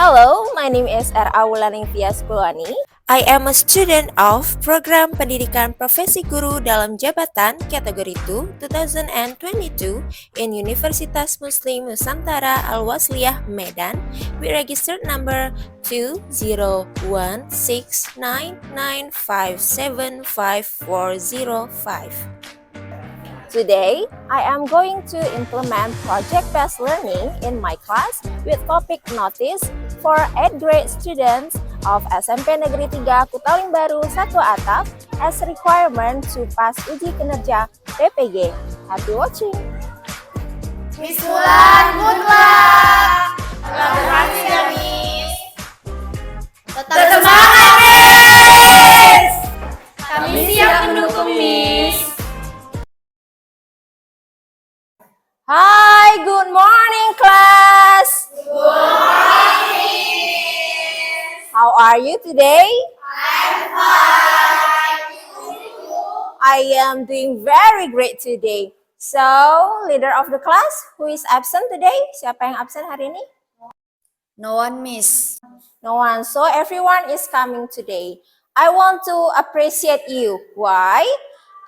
Hello, my name is R.A. Wulaningtyas Kulwani. I am a student of Program Pendidikan Profesi Guru dalam Jabatan Kategori 2 2022 in Universitas Muslim Nusantara Al-Wasliyah Medan with registered number 20169957545. Today, I am going to implement project-based learning in my class with topic notice for 8th grade students of SMP Negeri 3 Kutaling Baru 1 Atap as requirement to pass uji kinerja PPG. Happy watching! Miss Wulan, good luck! Selamat berhasil ya, Miss! Tetap semangat, Miss! Kami siap mendukung, Miss! Hi, good morning, class! Good morning, Miss! How are you today? I'm fine! I am doing very great today. So, leader of the class, who is absent today? Siapa yang absen hari ini? No one, Miss. No one. So, everyone is coming today. I want to appreciate you. Why?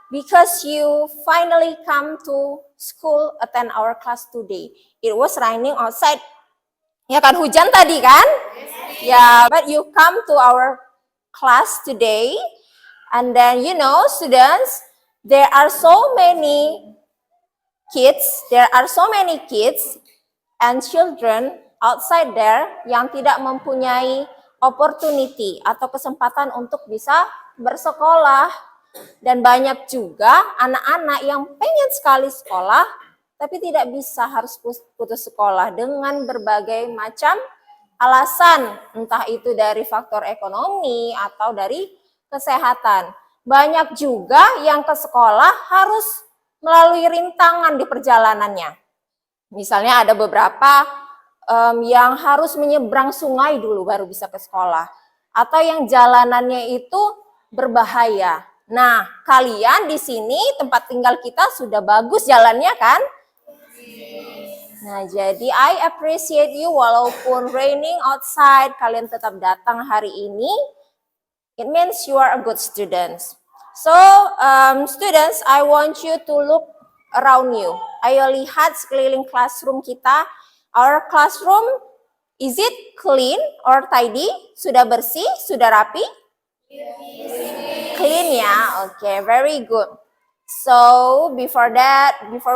Because you finally come to school, attend our class today. It was raining outside. Ya kan, hujan tadi kan? Yeah, but you come to our class today. And then, you know, students, there are so many kids and children outside there yang tidak mempunyai opportunity atau kesempatan untuk bisa bersekolah. Dan banyak juga anak-anak yang pengen sekali sekolah, tapi tidak bisa, harus putus sekolah dengan berbagai macam alasan, entah itu dari faktor ekonomi atau dari kesehatan. Banyak juga yang ke sekolah harus melalui rintangan di perjalanannya. Misalnya ada beberapa yang harus menyeberang sungai dulu baru bisa ke sekolah. Atau yang jalanannya itu berbahaya. Nah, kalian di sini tempat tinggal kita sudah bagus jalannya kan? Nah, jadi I appreciate you walaupun raining outside, kalian tetap datang hari ini. It means you are a good students. So, students, I want you to look around you. Ayo lihat sekeliling classroom kita. Our classroom, is it clean or tidy? Sudah bersih? Sudah rapi? Clean ya, okay, very good. So before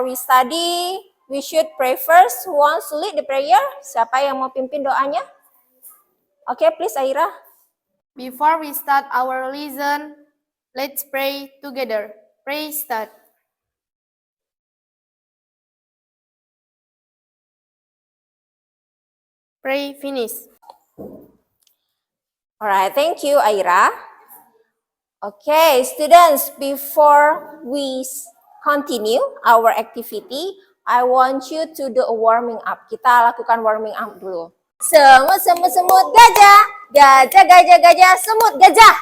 we study, we should pray first. Who wants to lead the prayer? Siapa yang mau pimpin doanya? Okay, please Aira. Before we start our lesson, let's pray together. Pray start. Pray finish. Alright, thank you Aira. Okay, students, before we continue our activity, I want you to do a warming up. Kita lakukan warming up dulu. Semut, semut, semut, gajah. Gajah, gajah, gajah, semut, gajah.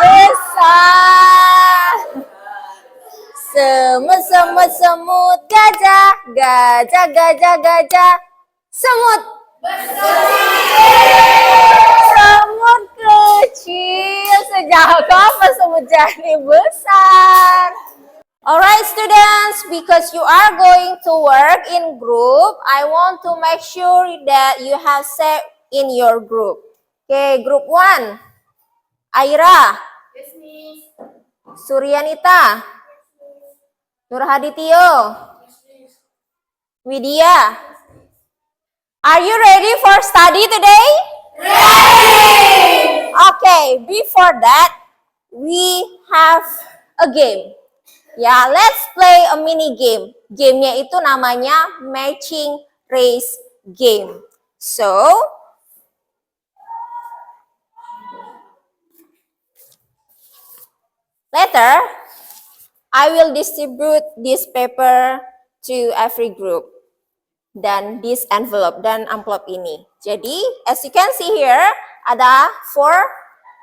Besar. Semut, semut, semut, gajah. Gajah, gajah, gajah, semut. Semut kecil, sejak kapan semut jadi besar? Alright students, because you are going to work in group, I want to make sure that you have set in your group. Okay, group 1. Aira. Yes, Miss. Suryanita. Nurhadityo. Widya. Are you ready for study today? Ready! Okay, before that, we have a game. Ya, let's play a mini game. Gamenya itu namanya matching race game. So, later, I will distribute this paper to every group. Dan this envelope dan amplop ini. Jadi, as you can see here, ada 4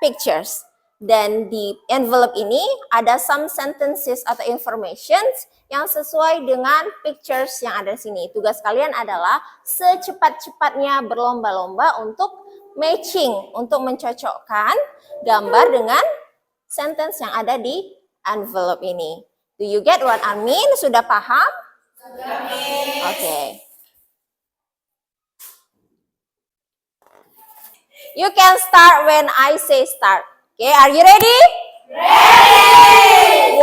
pictures. Dan di envelope ini ada some sentences atau informations yang sesuai dengan pictures yang ada di sini. Tugas kalian adalah secepat-cepatnya berlomba-lomba untuk matching, untuk mencocokkan gambar dengan sentence yang ada di envelope ini. Do you get what I mean? Sudah paham? Okay. You can start when I say start. Okay, are you ready? Ready! 1,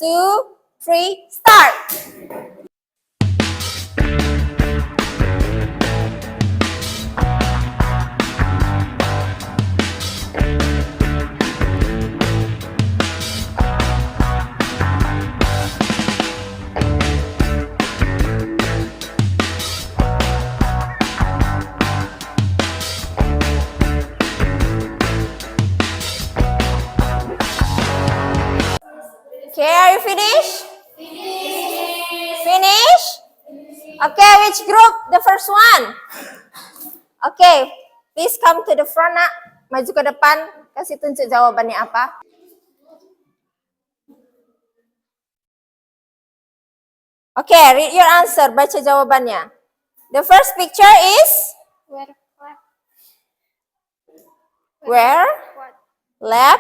2, 3, start! Okay, are you finished? Finish? Okay, which group? The first one. Okay, please come to the front, nak. Maju ke depan, kasih tunjuk jawabannya apa. Okay, read your answer, baca jawabannya. The first picture is? Where? Lab?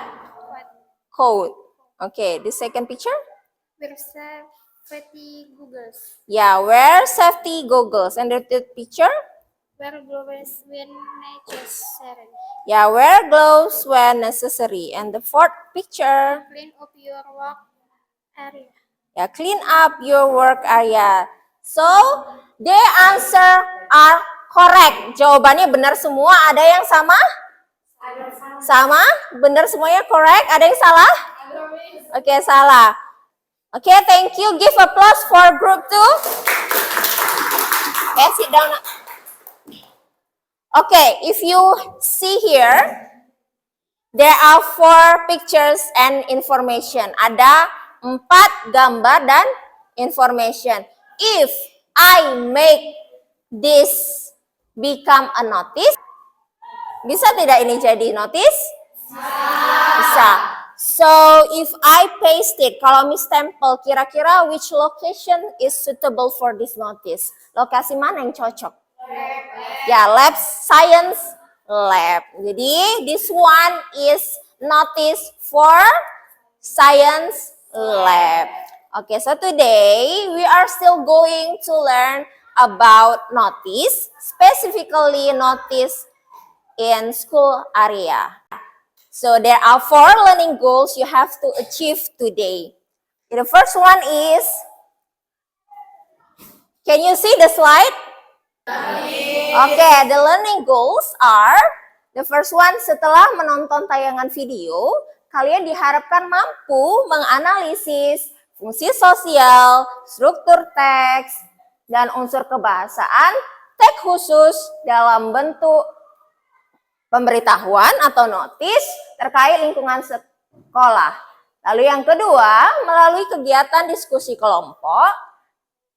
Code. Okay, the second picture? Where safety goggles. Yeah, wear safety goggles. And the third picture? Wear gloves when necessary. Yeah, wear gloves when necessary. And the fourth picture? Clean up your work area. Yeah, clean up your work area. So, the answer are correct. Jawabannya benar semua. Ada yang sama? Sama? Benar semuanya correct? Ada yang salah? Oke, salah. Oke, thank you. Give applause for group 2. Okay, sit down. Okay, if you see here, there are 4 pictures and information. Ada 4 gambar dan information. If I make this become a notice, bisa tidak ini jadi notice? Bisa. So, if I paste it, kalau Miss Stempel, kira-kira which location is suitable for this notice? Lokasi mana yang cocok? Ya, lab, science lab. Jadi, this one is notice for science lab. Okay, so today we are still going to learn about notice, specifically notice in school area. So there are 4 learning goals you have to achieve today. The first one is, can you see the slide? Okay, the learning goals are, the first one, setelah menonton tayangan video, kalian diharapkan mampu menganalisis fungsi sosial, struktur teks, dan unsur kebahasaan teks khusus dalam bentuk pemberitahuan atau notis terkait lingkungan sekolah. Lalu yang kedua, melalui kegiatan diskusi kelompok,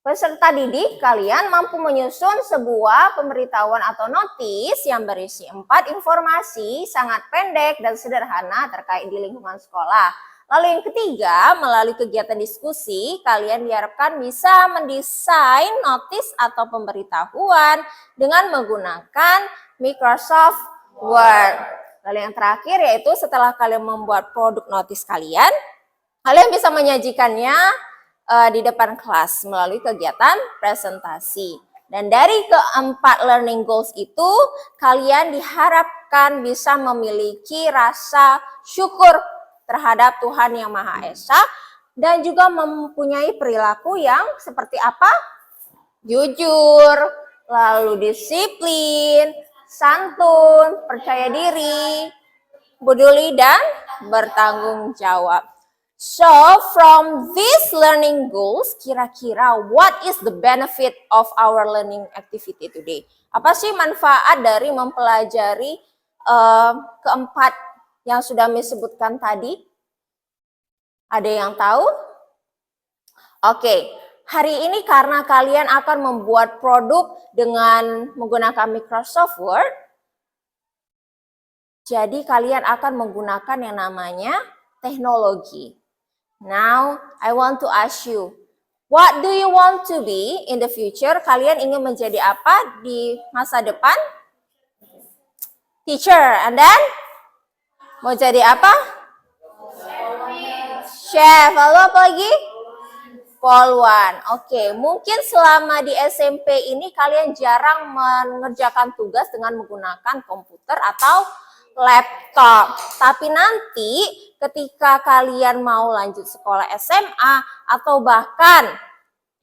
peserta didik kalian mampu menyusun sebuah pemberitahuan atau notis yang berisi 4 informasi sangat pendek dan sederhana terkait di lingkungan sekolah. Lalu yang ketiga, melalui kegiatan diskusi, kalian diharapkan bisa mendesain notis atau pemberitahuan dengan menggunakan Microsoft Word. Lalu yang terakhir yaitu setelah kalian membuat produk notis kalian bisa menyajikannya di depan kelas melalui kegiatan presentasi. Dan dari keempat learning goals itu, kalian diharapkan bisa memiliki rasa syukur terhadap Tuhan Yang Maha Esa dan juga mempunyai perilaku yang seperti apa? Jujur, lalu disiplin, santun, percaya diri, peduli, dan bertanggung jawab. So, from these learning goals, kira-kira what is the benefit of our learning activity today? Apa sih manfaat dari mempelajari keempat yang sudah Miss sebutkan tadi? Ada yang tahu? Oke. Hari ini karena kalian akan membuat produk dengan menggunakan Microsoft Word, Jadi kalian akan menggunakan yang namanya teknologi. Now, I want to ask you, what do you want to be in the future? Kalian ingin menjadi apa di masa depan? Teacher, and then? Mau jadi apa? Chef, lalu apa lagi? Polwan. Oke, mungkin selama di SMP ini kalian jarang mengerjakan tugas dengan menggunakan komputer atau laptop. Tapi nanti ketika kalian mau lanjut sekolah SMA atau bahkan,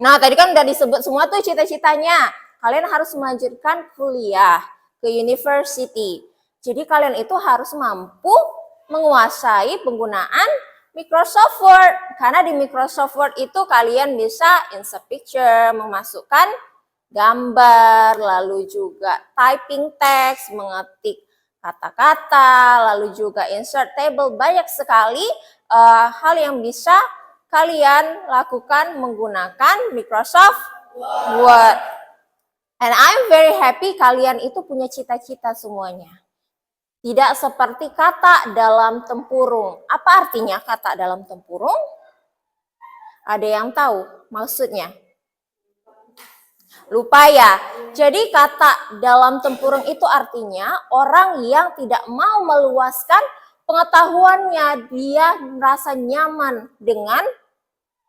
nah tadi kan udah disebut semua tuh cita-citanya. Kalian harus melanjutkan kuliah ke university. Jadi kalian itu harus mampu menguasai penggunaan Microsoft Word. Karena di Microsoft Word itu kalian bisa insert picture, memasukkan gambar, lalu juga typing text, mengetik kata-kata, lalu juga insert table. Banyak sekali hal yang bisa kalian lakukan menggunakan Microsoft Word. And I'm very happy kalian itu punya cita-cita semuanya. Tidak seperti kata dalam tempurung. Apa artinya kata dalam tempurung? Ada yang tahu maksudnya? Lupa ya. Jadi kata dalam tempurung itu artinya orang yang tidak mau meluaskan pengetahuannya. Dia merasa nyaman dengan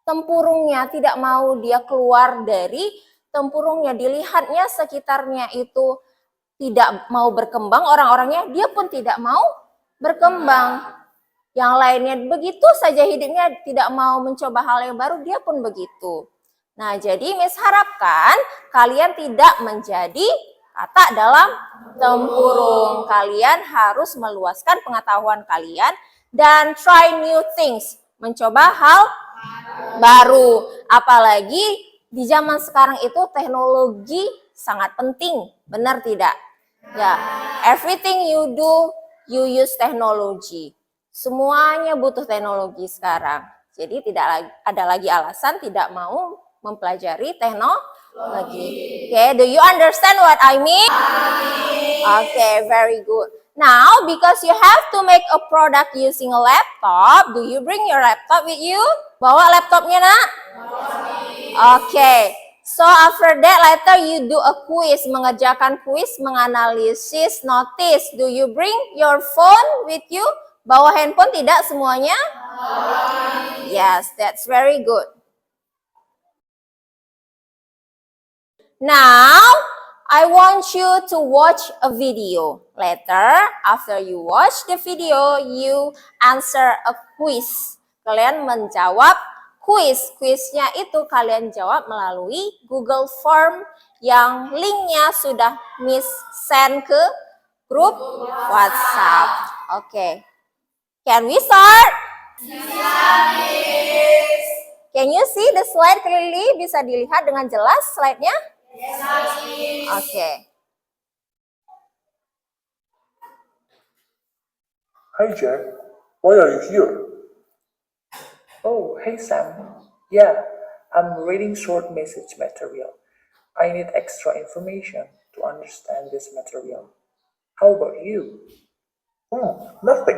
tempurungnya. Tidak mau dia keluar dari tempurungnya. Dilihatnya sekitarnya itu tidak mau berkembang, orang-orangnya dia pun tidak mau berkembang. Yang lainnya begitu saja hidupnya, tidak mau mencoba hal yang baru, dia pun begitu. Nah, jadi Miss harapkan kalian tidak menjadi kata dalam tempurung. Kalian harus meluaskan pengetahuan kalian dan try new things, mencoba hal baru. Apalagi di zaman sekarang itu teknologi sangat penting, benar tidak? Ya, everything you do, you use technology. Semuanya butuh teknologi sekarang. Jadi tidak ada lagi alasan tidak mau mempelajari teknologi. Okay, do you understand what I mean? Okay, very good. Now, because you have to make a product using a laptop, do you bring your laptop with you? Bawa laptopnya, nak? Okay. So after that, later you do a quiz, mengerjakan quiz, menganalisis, notice. Do you bring your phone with you? Bawa handphone tidak semuanya? Yes, that's very good. Now, I want you to watch a video. Later, after you watch the video, you answer a quiz. Kalian menjawab quiz. Quiznya itu kalian jawab melalui Google Form yang linknya sudah Miss send ke grup WhatsApp. Oke. Can we start? Can you see the slide clearly? Bisa dilihat dengan jelas slide-nya? Oke. Hi Jack, why are you here? Oh, hey Sam. Yeah, I'm reading short message material. I need extra information to understand this material. How about you? Nothing.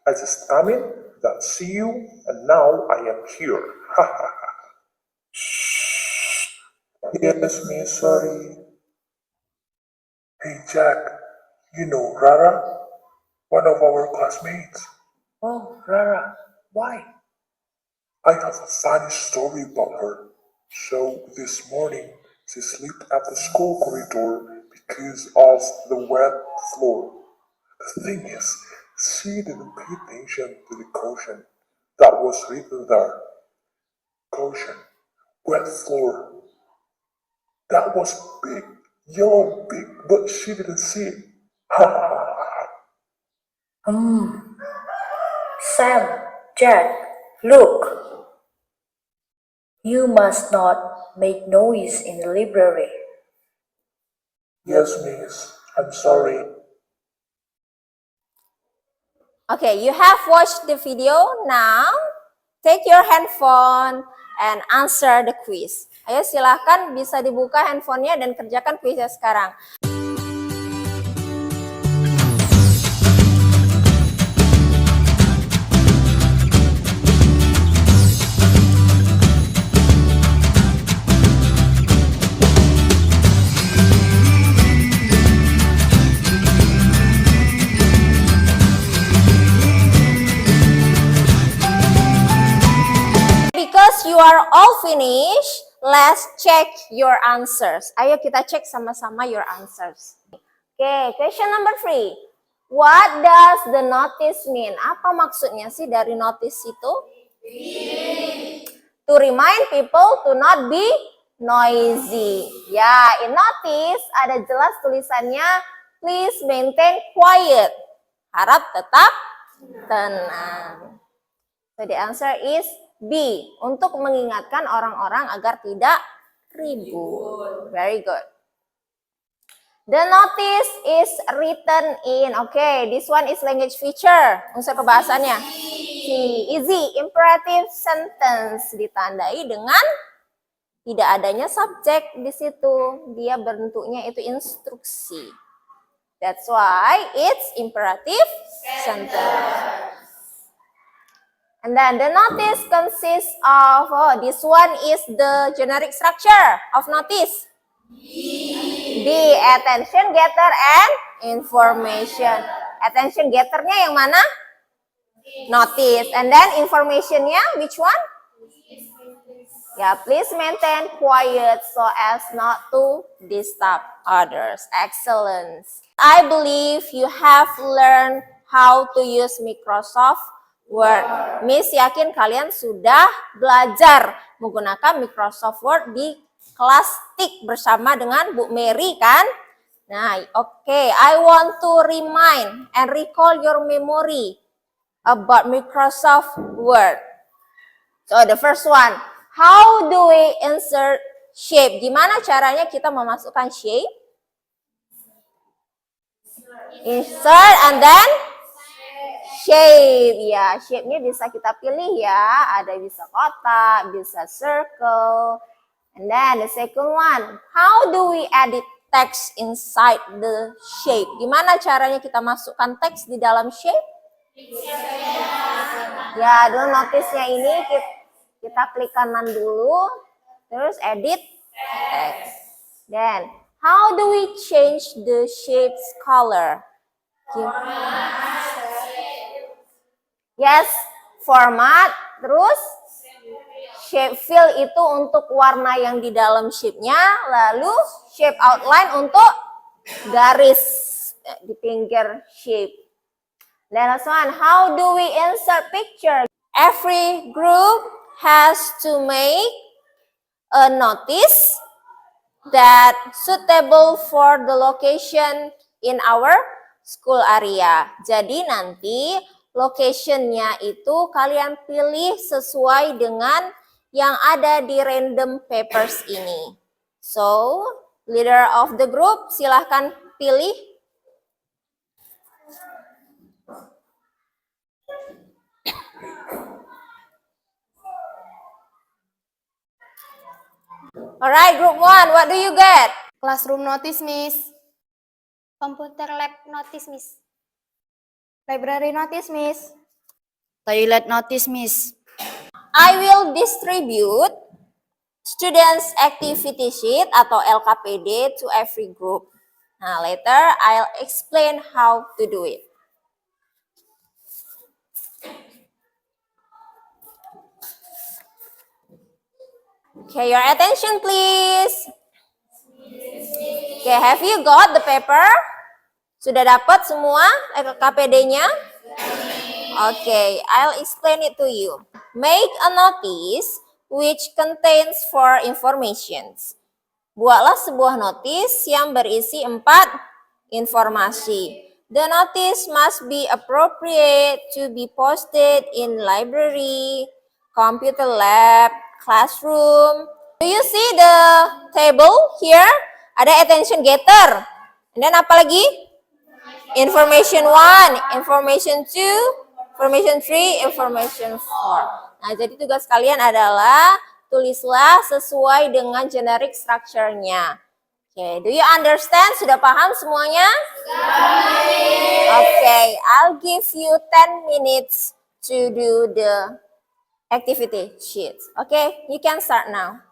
I just come in, then see you, and now I am here. Shh. Yes, me, sorry. Hey Jack, you know Rara? One of our classmates. Oh, Rara, why? I have a funny story about her. So this morning, she slipped at the school corridor because of the wet floor. The thing is, she didn't pay attention to the caution that was written there. Caution, wet floor. That was big, yellow big, but she didn't see it. Sam, Jack, look. You must not make noise in the library. Yes, miss. I'm sorry. Okay, you have watched the video. Now, take your handphone and answer the quiz. Ayo silahkan bisa dibuka handphonenya dan kerjakan kuisnya sekarang. you are all finished, let's check your answers. Ayo kita cek sama-sama your answers. Okay, question number 3. What does the notice mean? Apa maksudnya sih dari notice itu? To remind people to not be noisy. Ya, in notice ada jelas tulisannya, please maintain quiet. Harap tetap tenang. So the answer is B. Untuk mengingatkan orang-orang agar tidak ribut. Very good. The notice is written in, okay, this one is language feature, unsur kebahasannya. C, easy, imperative sentence, ditandai dengan tidak adanya subjek di situ. Dia bentuknya itu instruksi. That's why it's imperative sentence. And then the notice consists of, oh, this one is the generic structure of notice. B, attention getter and information. Attention getternya yang mana? Notice. And then informationnya which one? Ya, please maintain quiet so as not to disturb others. Excellent. I believe you have learned how to use Microsoft Word. Miss yakin kalian sudah belajar menggunakan Microsoft Word di kelas TIK bersama dengan Bu Mary kan? Nah, okay. I want to remind and recall your memory about Microsoft Word. So, the first one. How do we insert shape? Gimana caranya kita memasukkan shape? Insert and then shape. Ya, shape-nya bisa kita pilih ya. Ada bisa kotak, bisa circle. And then the second one, how do we edit text inside the shape? Gimana caranya kita masukkan teks di dalam shape? Ya, dulu notice-nya ini kita klik kanan dulu, terus edit text. Then, how do we change the shape's color? Yes, format, terus shape fill itu untuk warna yang di dalam shape-nya, lalu shape outline untuk garis di pinggir shape. Then last one, how do we insert picture? Every group has to make a notice that suitable for the location in our school area. Jadi nanti location-nya itu kalian pilih sesuai dengan yang ada di random papers ini. So, leader of the group, silahkan pilih. Alright, group 1, what do you get? Classroom notice, Miss. Computer lab notice, Miss. Library notice, Miss. Toilet notice, Miss. I will distribute students activity sheet atau LKPD to every group. Nah, later I'll explain how to do it. Okay, your attention please. Okay, have you got the paper? Sudah dapat semua LKPD-nya? Okay, I'll explain it to you. Make a notice which contains 4 informations. Buatlah sebuah notis yang berisi 4 informasi. The notice must be appropriate to be posted in library, computer lab, classroom. Do you see the table here? Ada attention getter. And then apa lagi? Information 1, information 2, information 3, information 4. Nah, jadi tugas kalian adalah tulislah sesuai dengan generic structure-nya. Okay, do you understand? Sudah paham semuanya? Okay, I'll give you 10 minutes to do the activity sheets. Okay, you can start now.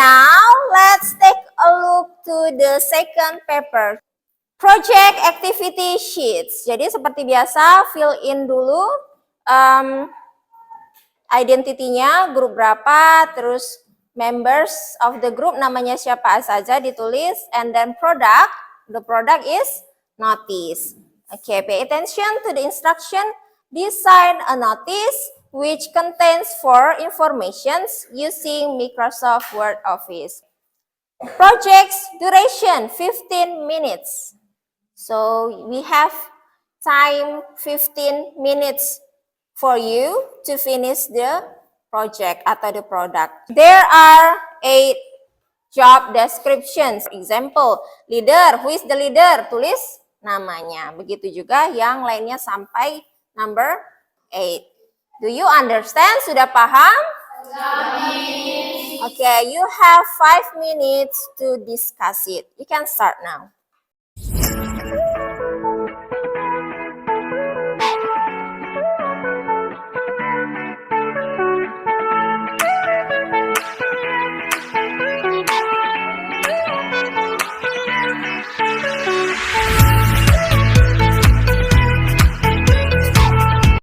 now let's take a look to the second paper. Project activity sheets. Jadi seperti biasa, fill in dulu identitinya, grup berapa, terus members of the group namanya siapa saja ditulis, and then product, the product is notice. Okay, pay attention to the instruction. Design a notice which contains 4 informations using Microsoft Word Office. Project's duration 15 minutes. So we have time 15 minutes for you to finish the project atau the product. There are 8 job descriptions. Example, leader, who is the leader? Tulis namanya. Begitu juga yang lainnya sampai number 8. Do you understand? Sudah paham? Okay, you have 5 minutes to discuss it. You can start now.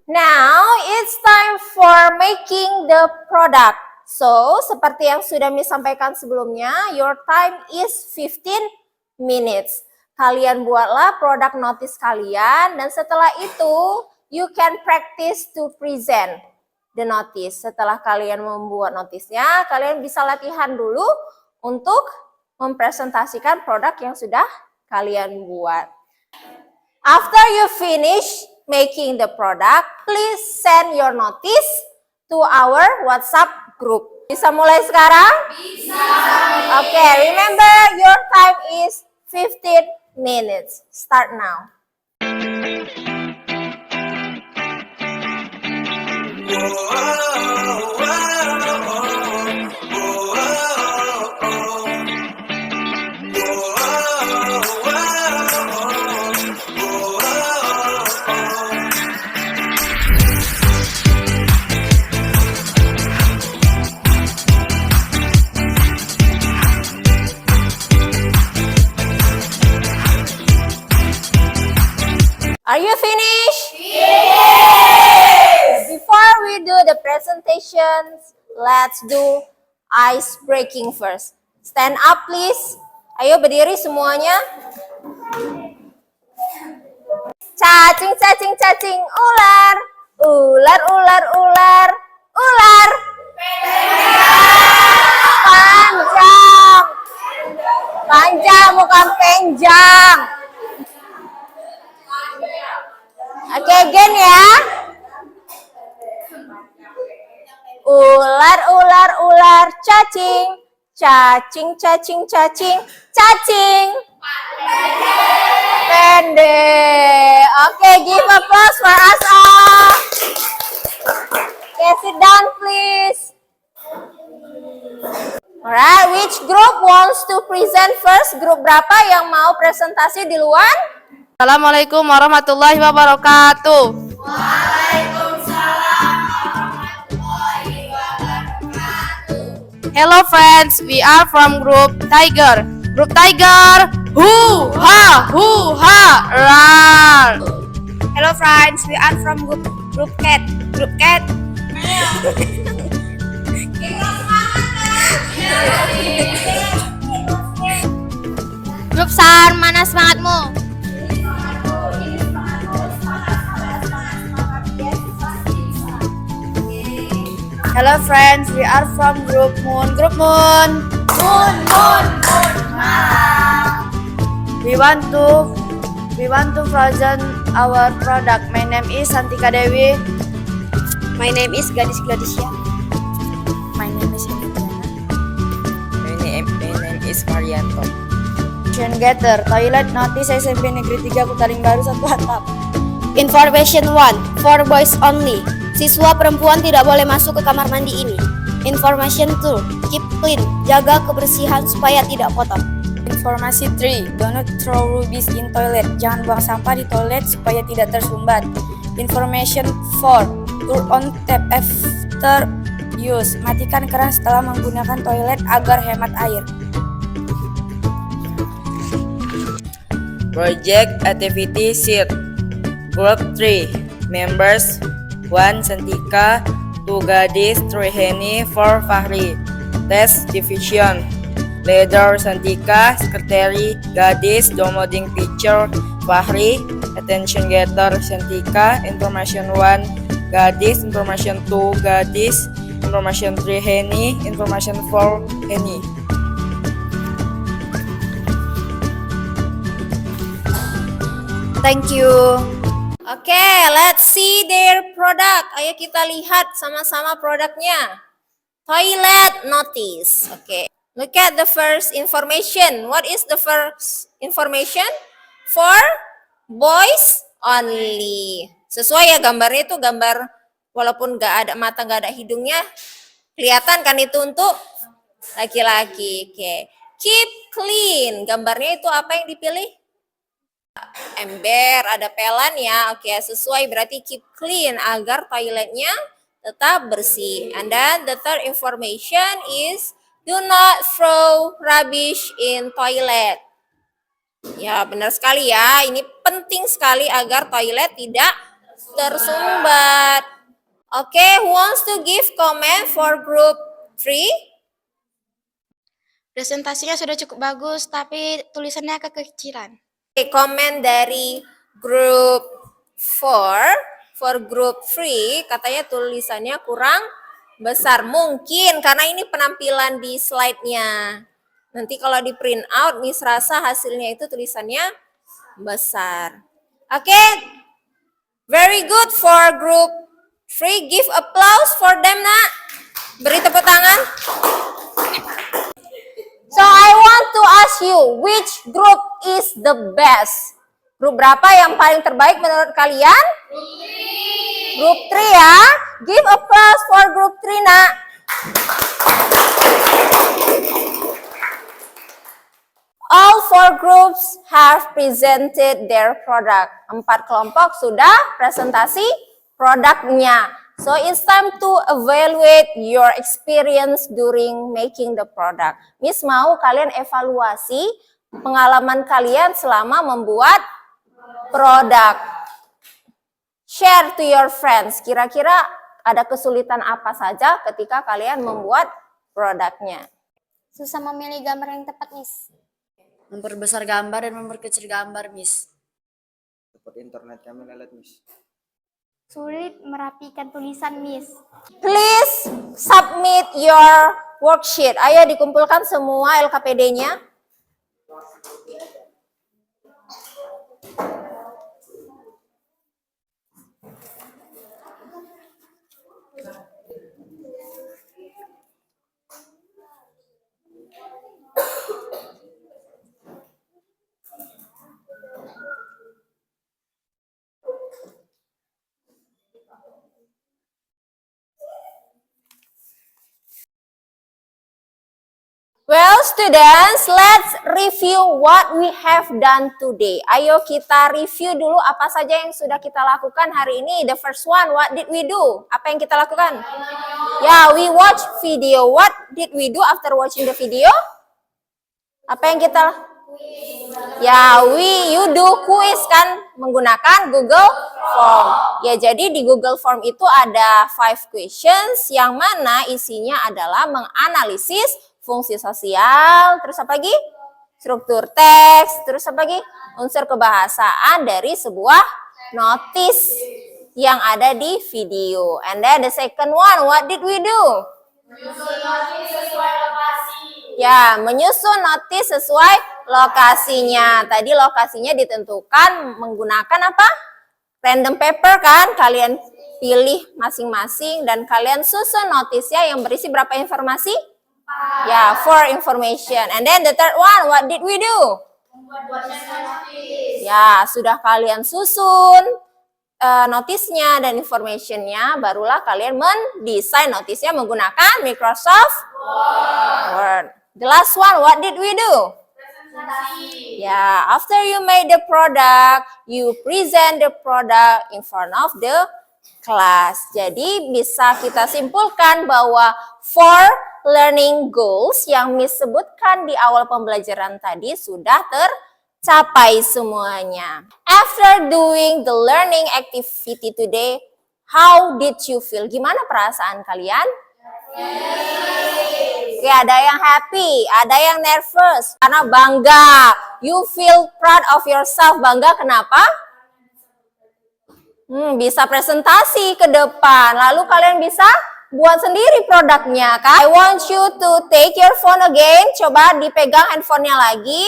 Now, it's time for making the product. So, seperti yang sudah Miss sampaikan sebelumnya, your time is 15 minutes. Kalian buatlah produk notice kalian, dan setelah itu, you can practice to present the notice. Setelah kalian membuat notisnya, kalian bisa latihan dulu untuk mempresentasikan produk yang sudah kalian buat. After you finish making the product, please send your notice to our WhatsApp group. Bisa mulai sekarang? Bisa. Okay, remember your time is 15 minutes. Start now. Are you finished? Yes! Before we do the presentations, let's do ice breaking first. Stand up please. Ayo berdiri semuanya. Cacing, cacing, cacing, ular. Ular, ular, ular. Ular. Panjang. Panjang bukan penjang. Oke, again ya. Ular, ular, ular, cacing. Cacing, cacing, cacing, cacing. Pendek. Oke, give applause for us all. Okay, sit down please. Alright, which group wants to present first? Grup berapa yang mau presentasi duluan? Assalamualaikum warahmatullahi wabarakatuh. Hello friends, we are from group Tiger. Group Tiger, hoo ha, rar. Hello friends, we are from group Cat. Group Cat. Grup Sar, mana semangatmu? Hello friends, we are from group Moon. Group Moon. We want to present our product. My name is Santika Dewi. My name is Gadis Gladisya. My name is Indiana. My name is Marianto. Getter, toilet notice SMP Negeri 3 Kutaling Baru 1 atap. Information 1, for boys only. Siswa perempuan tidak boleh masuk ke kamar mandi ini. Information 2, keep clean. Jaga kebersihan supaya tidak kotor. Informasi 3, do not throw rubbish in toilet. Jangan buang sampah di toilet supaya tidak tersumbat. Information 4, turn on tap after use. Matikan keran setelah menggunakan toilet agar hemat air. Project Activity Sheet. Group 3. Members 1. Santika, 2. Gadis, 3. Heni, 4. Fahri. Test Division. Leader Santika, Secretary Gadis, Downloading Picture Fahri, Attention Getter Santika, Information 1 Gadis, Information 2 Gadis, Information 3 Heni, Information 4 Heni. Thank you. Oke, let's see their product. Ayo kita lihat sama-sama produknya. Toilet notice. Oke, look at the first information. What is the first information? For boys only. Sesuai ya, gambarnya itu gambar walaupun gak ada mata, gak ada hidungnya. Kelihatan kan itu untuk laki-laki. Oke, keep clean. Gambarnya itu apa yang dipilih? Ember, ada pelan ya. Oke, sesuai, berarti keep clean agar toiletnya tetap bersih. And then the third information is do not throw rubbish in toilet. Ya, benar sekali ya. Ini penting sekali agar toilet tidak tersumbat. Oke, who wants to give comment for group 3? Presentasinya sudah cukup bagus, tapi tulisannya kekecilan. Oke, komen dari group 4. For group 3, katanya tulisannya kurang besar. Mungkin karena ini penampilan di slide-nya. Nanti kalau di print out, Miss rasa hasilnya itu tulisannya besar. Oke, very good for group 3. Give applause for them, nak. Beri tepuk tangan. So I want to ask you, which group is the best? Grup berapa yang paling terbaik menurut kalian? Group 3 ya. Give applause for group 3, nak. All 4 groups have presented their product. 4 kelompok sudah presentasi produknya. So it's time to evaluate your experience during making the product. Miss mau kalian evaluasi pengalaman kalian selama membuat produk. Share to your friends. Kira-kira ada kesulitan apa saja ketika kalian membuat produknya? Susah memilih gambar yang tepat, Miss. Memperbesar gambar dan memperkecil gambar, Miss. Cepat internet kami lelet, Miss. Sulit merapikan tulisan, Miss. Please submit your worksheet. Ayo dikumpulkan semua LKPD-nya. Well, students, let's review what we have done today. Ayo kita review dulu apa saja yang sudah kita lakukan hari ini. The first one, what did we do? Apa yang kita lakukan? Ya, we watch video. What did we do after watching the video? Apa yang kita? Ya, you do quiz kan menggunakan Google Form. Ya, jadi di Google Form itu ada 5 questions yang mana isinya adalah menganalisis fungsi sosial, terus apa lagi? Struktur teks, terus apa lagi? Unsur kebahasaan dari sebuah notis yang ada di video. And then the second one, what did we do? Menyusun notis sesuai lokasi. Ya, menyusun notis sesuai lokasinya. Tadi lokasinya ditentukan menggunakan apa? Random paper kan? Kalian pilih masing-masing dan kalian susun notisnya yang berisi berapa informasi? Ya, 4 information. And then the third one, what did we do? Ya, sudah kalian susun notisnya dan informationnya, barulah kalian mendesain notisnya menggunakan Microsoft Word. The last one, what did we do? Ya, after you made the product, you present the product in front of the kelas. Jadi bisa kita simpulkan bahwa 4 learning goals yang Miss sebutkan di awal pembelajaran tadi sudah tercapai semuanya. After doing the learning activity today, how did you feel? Gimana perasaan kalian? Oke, ada yang happy, ada yang nervous, karena bangga. You feel proud of yourself. Bangga kenapa? Bisa presentasi ke depan. Lalu kalian bisa buat sendiri produknya, kan? I want you to take your phone again. Coba dipegang handphonenya lagi.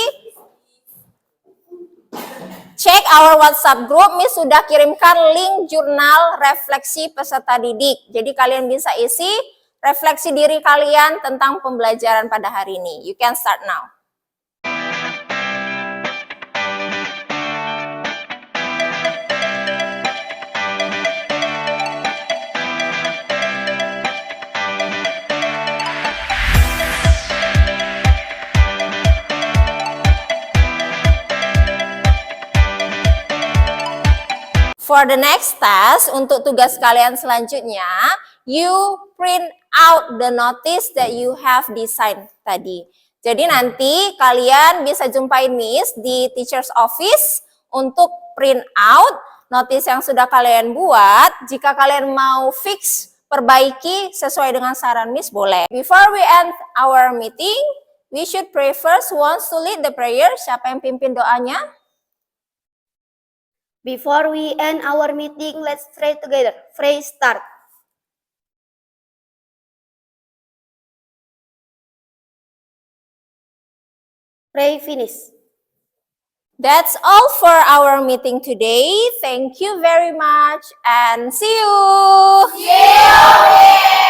Cek our WhatsApp group. Miss sudah kirimkan link jurnal refleksi peserta didik. Jadi kalian bisa isi refleksi diri kalian tentang pembelajaran pada hari ini. You can start now. For the next task, untuk tugas kalian selanjutnya, you print out the notice that you have designed tadi. Jadi nanti kalian bisa jumpain Miss di teacher's office untuk print out notice yang sudah kalian buat. Jika kalian mau fix, perbaiki sesuai dengan saran Miss, boleh. Before we end our meeting, we should pray first. Who wants to lead the prayer? Siapa yang pimpin doanya? Before we end our meeting, let's pray together. Pray start. Pray finish. That's all for our meeting today. Thank you very much and see you. See you.